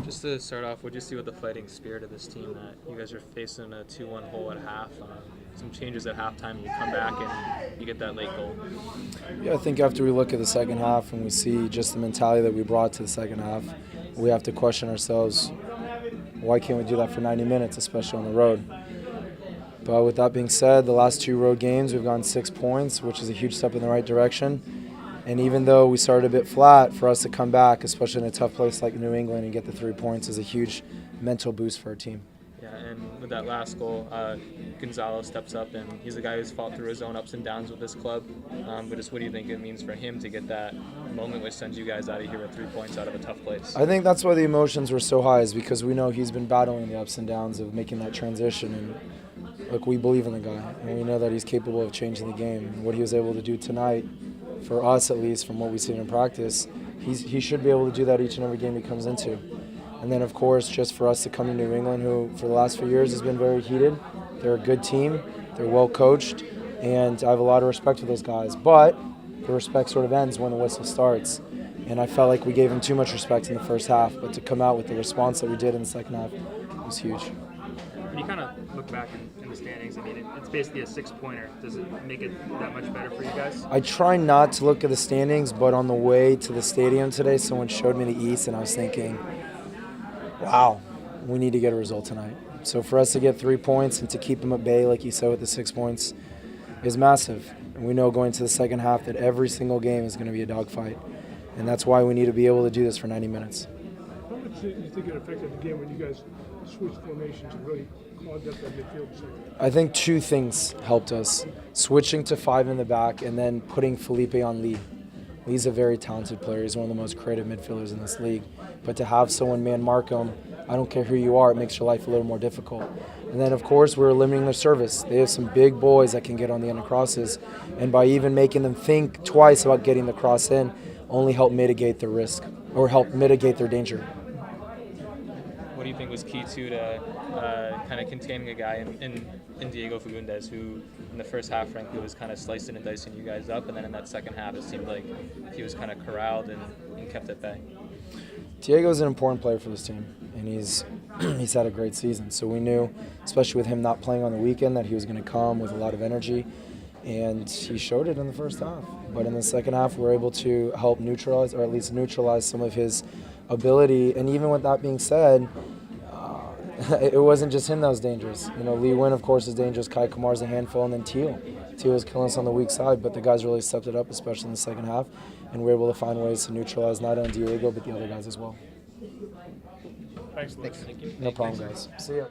Just to start off, what do you see with the fighting spirit of this team that you guys are facing a 2-1 hole at half? Some changes at halftime, you come back and you get that late goal. Yeah, I think after we look at the second half and we see just the mentality that we brought to the second half, we have to question ourselves, why can't we do that for 90 minutes, especially on the road? But with that being said, the last two road games, we've gotten 6 points, which is a huge step in the right direction. And even though we started a bit flat, for us to come back, especially in a tough place like New England, and get the 3 points is a huge mental boost for our team. Yeah, and with that last goal, Gonzalo steps up, and he's a guy who's fought through his own ups and downs with this club. But just what do you think it means for him to get that moment which sends you guys out of here with 3 points out of a tough place? I think that's why the emotions were so high, is because we know he's been battling the ups and downs of making that transition. And look, we believe in the guy, and we know that he's capable of changing the game. And what he was able to do tonight, for us at least, from what we've seen in practice, he should be able to do that each and every game he comes into. And then, of course, just for us to come to New England, who for the last few years has been very heated. They're a good team. They're well coached. And I have a lot of respect for those guys. But the respect sort of ends when the whistle starts. And I felt like we gave them too much respect in the first half. But to come out with the response that we did in the second half was huge. When you kind of look back in the standings, I mean, it's basically a 6-pointer. Does it make it that much better for you guys? I try not to look at the standings, but on the way to the stadium today, someone showed me the East, and I was thinking, wow, we need to get a result tonight. So for us to get 3 points and to keep them at bay, like you said, with the 6 points, is massive. And we know going to the second half that every single game is going to be a dogfight. And that's why we need to be able to do this for 90 minutes. How much do you think it affected the game when you guys switched formations and really clogged up that midfield second? I think two things helped us. Switching to 5 in the back and then putting Felipe on Lee. Lee's a very talented player. He's one of the most creative midfielders in this league. But to have someone man mark him, I don't care who you are, it makes your life a little more difficult. And then, of course, we're limiting their service. They have some big boys that can get on the end of crosses. And by even making them think twice about getting the cross in, only help mitigate their risk or help mitigate their danger. What do you think was key to kind of containing a guy in Diego Fagundes, who in the first half, frankly, was kind of slicing and dicing you guys up, and then in that second half, it seemed like he was kind of corralled and kept at bay? Diego's an important player for this team, and he's had a great season. So we knew, especially with him not playing on the weekend, that he was going to come with a lot of energy, and he showed it in the first half. But in the second half, we were able to help neutralize, or at least neutralize, some of his ability. And even with that being said, it wasn't just him that was dangerous. You know, Lee Win, of course, is dangerous. Kai Kamar's a handful, and then Teal. Teal was killing us on the weak side, but the guys really stepped it up, especially in the second half, and we were able to find ways to neutralize not only Diego, but the other guys as well. Thanks, Luke. No problem, guys. See ya.